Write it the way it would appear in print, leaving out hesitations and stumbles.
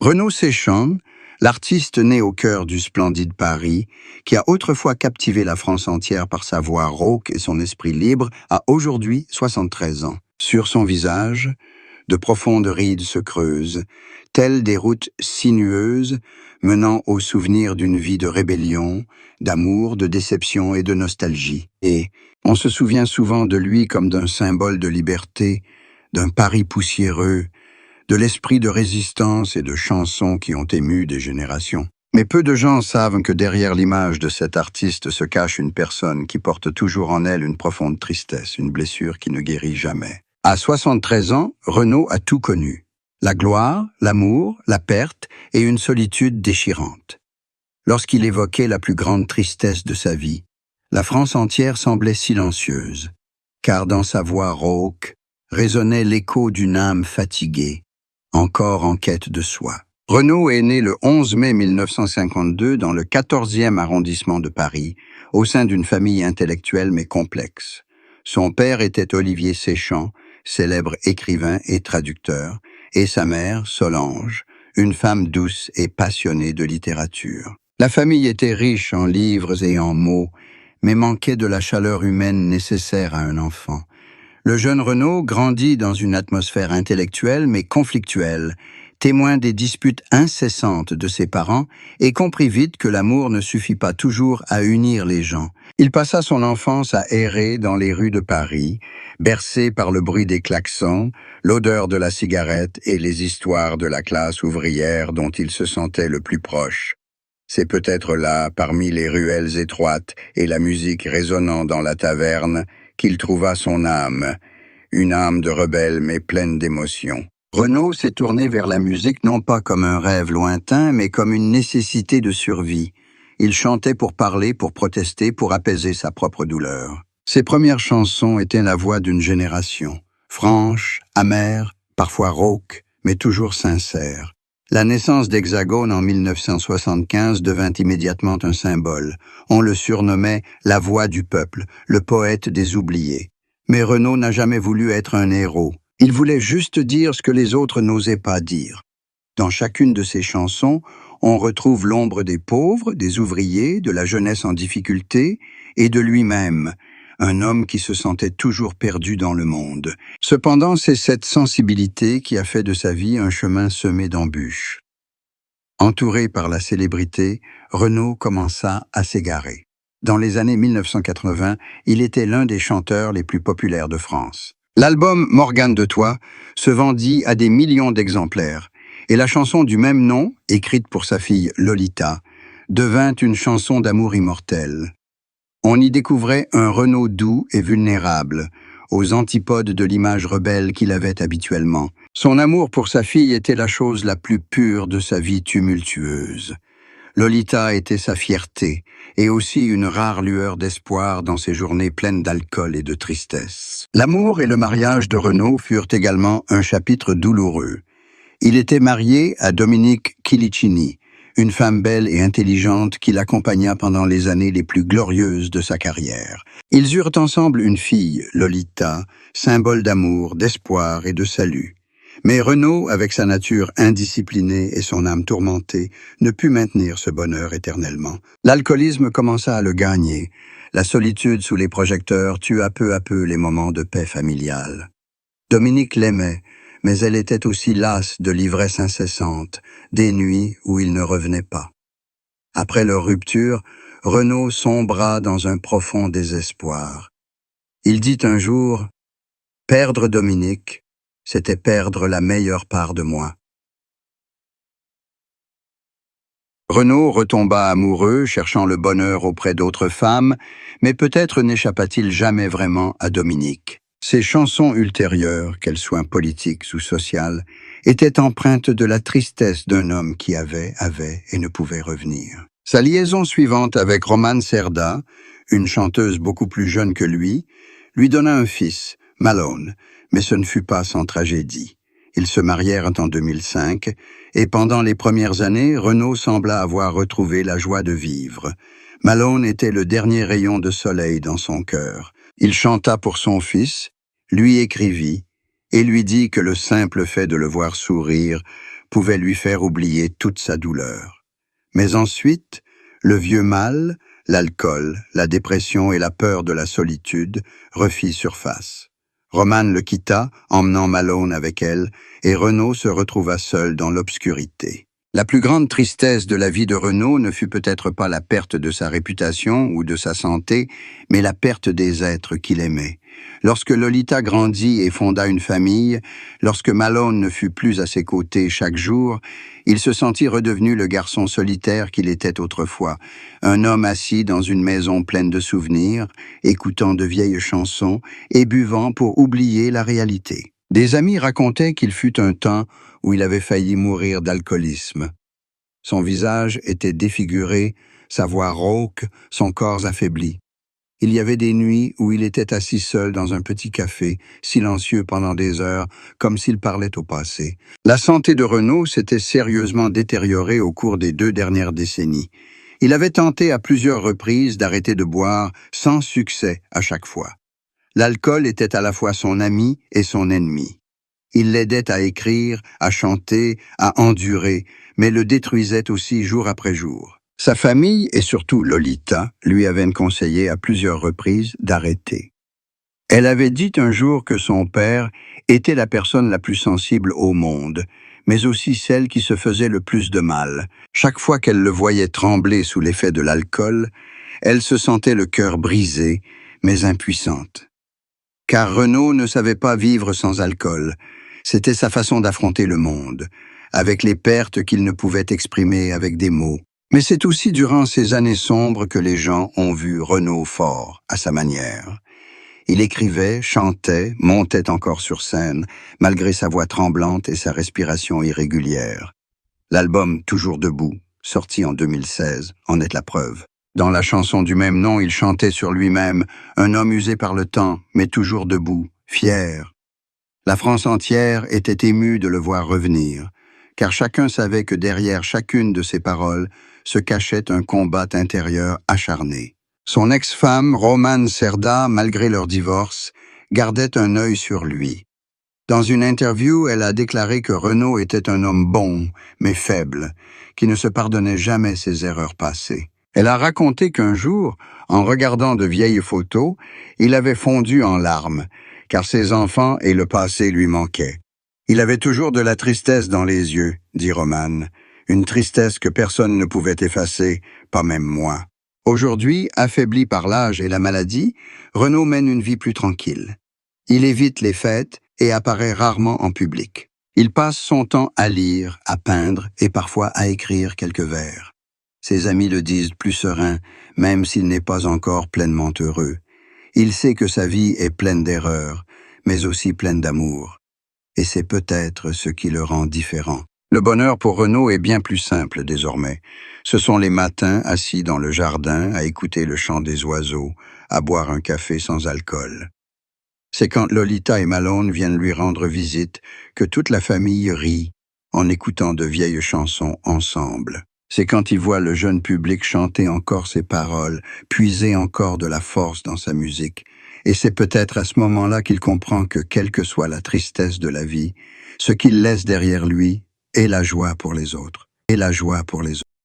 Renaud Séchant, l'artiste né au cœur du splendide Paris, qui a autrefois captivé la France entière par sa voix rauque et son esprit libre, a aujourd'hui 73 ans. Sur son visage, de profondes rides se creusent, telles des routes sinueuses menant au souvenir d'une vie de rébellion, d'amour, de déception et de nostalgie. Et on se souvient souvent de lui comme d'un symbole de liberté, d'un Paris poussiéreux, de l'esprit de résistance et de chansons qui ont ému des générations. Mais peu de gens savent que derrière l'image de cet artiste se cache une personne qui porte toujours en elle une profonde tristesse, une blessure qui ne guérit jamais. À 73 ans, Renaud a tout connu. La gloire, l'amour, la perte et une solitude déchirante. Lorsqu'il évoquait la plus grande tristesse de sa vie, la France entière semblait silencieuse, car dans sa voix rauque résonnait l'écho d'une âme fatiguée, encore en quête de soi. Renaud est né le 11 mai 1952 dans le 14e arrondissement de Paris, au sein d'une famille intellectuelle mais complexe. Son père était Olivier Séchant, célèbre écrivain et traducteur, et sa mère, Solange, une femme douce et passionnée de littérature. La famille était riche en livres et en mots, mais manquait de la chaleur humaine nécessaire à un enfant. Le jeune Renaud grandit dans une atmosphère intellectuelle mais conflictuelle, témoin des disputes incessantes de ses parents et comprit vite que l'amour ne suffit pas toujours à unir les gens. Il passa son enfance à errer dans les rues de Paris, bercé par le bruit des klaxons, l'odeur de la cigarette et les histoires de la classe ouvrière dont il se sentait le plus proche. C'est peut-être là, parmi les ruelles étroites et la musique résonnant dans la taverne, qu'il trouva son âme, une âme de rebelle mais pleine d'émotions. Renaud s'est tourné vers la musique non pas comme un rêve lointain, mais comme une nécessité de survie. Il chantait pour parler, pour protester, pour apaiser sa propre douleur. Ses premières chansons étaient la voix d'une génération, franche, amère, parfois rauque, mais toujours sincère. La naissance d'Hexagone en 1975 devint immédiatement un symbole. On le surnommait la voix du peuple, le poète des oubliés. Mais Renaud n'a jamais voulu être un héros. Il voulait juste dire ce que les autres n'osaient pas dire. Dans chacune de ses chansons, on retrouve l'ombre des pauvres, des ouvriers, de la jeunesse en difficulté et de lui-même, un homme qui se sentait toujours perdu dans le monde. Cependant, c'est cette sensibilité qui a fait de sa vie un chemin semé d'embûches. Entouré par la célébrité, Renaud commença à s'égarer. Dans les années 1980, il était l'un des chanteurs les plus populaires de France. L'album Morgane de Toi se vendit à des millions d'exemplaires, et la chanson du même nom, écrite pour sa fille Lolita, devint une chanson d'amour immortelle. On y découvrait un Renaud doux et vulnérable, aux antipodes de l'image rebelle qu'il avait habituellement. Son amour pour sa fille était la chose la plus pure de sa vie tumultueuse. Lolita était sa fierté, et aussi une rare lueur d'espoir dans ces journées pleines d'alcool et de tristesse. L'amour et le mariage de Renaud furent également un chapitre douloureux. Il était marié à Dominique Kilicchini, une femme belle et intelligente qui l'accompagna pendant les années les plus glorieuses de sa carrière. Ils eurent ensemble une fille, Lolita, symbole d'amour, d'espoir et de salut. Mais Renaud, avec sa nature indisciplinée et son âme tourmentée, ne put maintenir ce bonheur éternellement. L'alcoolisme commença à le gagner. La solitude sous les projecteurs tua peu à peu les moments de paix familiale. Dominique l'aimait, mais elle était aussi lasse de l'ivresse incessante, des nuits où il ne revenait pas. Après leur rupture, Renaud sombra dans un profond désespoir. Il dit un jour « Perdre Dominique, c'était perdre la meilleure part de moi. » Renaud retomba amoureux, cherchant le bonheur auprès d'autres femmes, mais peut-être n'échappa-t-il jamais vraiment à Dominique. Ses chansons ultérieures, qu'elles soient politiques ou sociales, étaient empreintes de la tristesse d'un homme qui avait et ne pouvait revenir. Sa liaison suivante avec Romane Cerda, une chanteuse beaucoup plus jeune que lui donna un fils, Malone, mais ce ne fut pas sans tragédie. Ils se marièrent en 2005, et pendant les premières années, Renaud sembla avoir retrouvé la joie de vivre. Malone était le dernier rayon de soleil dans son cœur. Il chanta pour son fils, lui écrivit, et lui dit que le simple fait de le voir sourire pouvait lui faire oublier toute sa douleur. Mais ensuite, le vieux mal, l'alcool, la dépression et la peur de la solitude refit surface. Romane le quitta, emmenant Malone avec elle, et Renaud se retrouva seul dans l'obscurité. La plus grande tristesse de la vie de Renaud ne fut peut-être pas la perte de sa réputation ou de sa santé, mais la perte des êtres qu'il aimait. Lorsque Lolita grandit et fonda une famille, lorsque Malone ne fut plus à ses côtés chaque jour, il se sentit redevenu le garçon solitaire qu'il était autrefois, un homme assis dans une maison pleine de souvenirs, écoutant de vieilles chansons et buvant pour oublier la réalité. Des amis racontaient qu'il fut un temps où il avait failli mourir d'alcoolisme. Son visage était défiguré, sa voix rauque, son corps affaibli. Il y avait des nuits où il était assis seul dans un petit café, silencieux pendant des heures, comme s'il parlait au passé. La santé de Renaud s'était sérieusement détériorée au cours des 2 dernières décennies. Il avait tenté à plusieurs reprises d'arrêter de boire, sans succès à chaque fois. L'alcool était à la fois son ami et son ennemi. Il l'aidait à écrire, à chanter, à endurer, mais le détruisait aussi jour après jour. Sa famille, et surtout Lolita, lui avaient conseillé à plusieurs reprises d'arrêter. Elle avait dit un jour que son père était la personne la plus sensible au monde, mais aussi celle qui se faisait le plus de mal. Chaque fois qu'elle le voyait trembler sous l'effet de l'alcool, elle se sentait le cœur brisé, mais impuissante. Car Renaud ne savait pas vivre sans alcool. C'était sa façon d'affronter le monde, avec les pertes qu'il ne pouvait exprimer avec des mots. Mais c'est aussi durant ces années sombres que les gens ont vu Renaud fort, à sa manière. Il écrivait, chantait, montait encore sur scène, malgré sa voix tremblante et sa respiration irrégulière. L'album Toujours debout, sorti en 2016, en est la preuve. Dans la chanson du même nom, il chantait sur lui-même, un homme usé par le temps, mais toujours debout, fier. La France entière était émue de le voir revenir, car chacun savait que derrière chacune de ses paroles se cachait un combat intérieur acharné. Son ex-femme, Romane Cerda, malgré leur divorce, gardait un œil sur lui. Dans une interview, elle a déclaré que Renaud était un homme bon, mais faible, qui ne se pardonnait jamais ses erreurs passées. Elle a raconté qu'un jour, en regardant de vieilles photos, il avait fondu en larmes, car ses enfants et le passé lui manquaient. Il avait toujours de la tristesse dans les yeux, dit Romane, une tristesse que personne ne pouvait effacer, pas même moi. Aujourd'hui, affaibli par l'âge et la maladie, Renaud mène une vie plus tranquille. Il évite les fêtes et apparaît rarement en public. Il passe son temps à lire, à peindre et parfois à écrire quelques vers. Ses amis le disent plus serein, même s'il n'est pas encore pleinement heureux. Il sait que sa vie est pleine d'erreurs, mais aussi pleine d'amour. Et c'est peut-être ce qui le rend différent. Le bonheur pour Renaud est bien plus simple désormais. Ce sont les matins assis dans le jardin à écouter le chant des oiseaux, à boire un café sans alcool. C'est quand Lolita et Malone viennent lui rendre visite que toute la famille rit en écoutant de vieilles chansons ensemble. C'est quand il voit le jeune public chanter encore ses paroles, puiser encore de la force dans sa musique. Et c'est peut-être à ce moment-là qu'il comprend que, quelle que soit la tristesse de la vie, ce qu'il laisse derrière lui est la joie pour les autres. Et la joie pour les autres.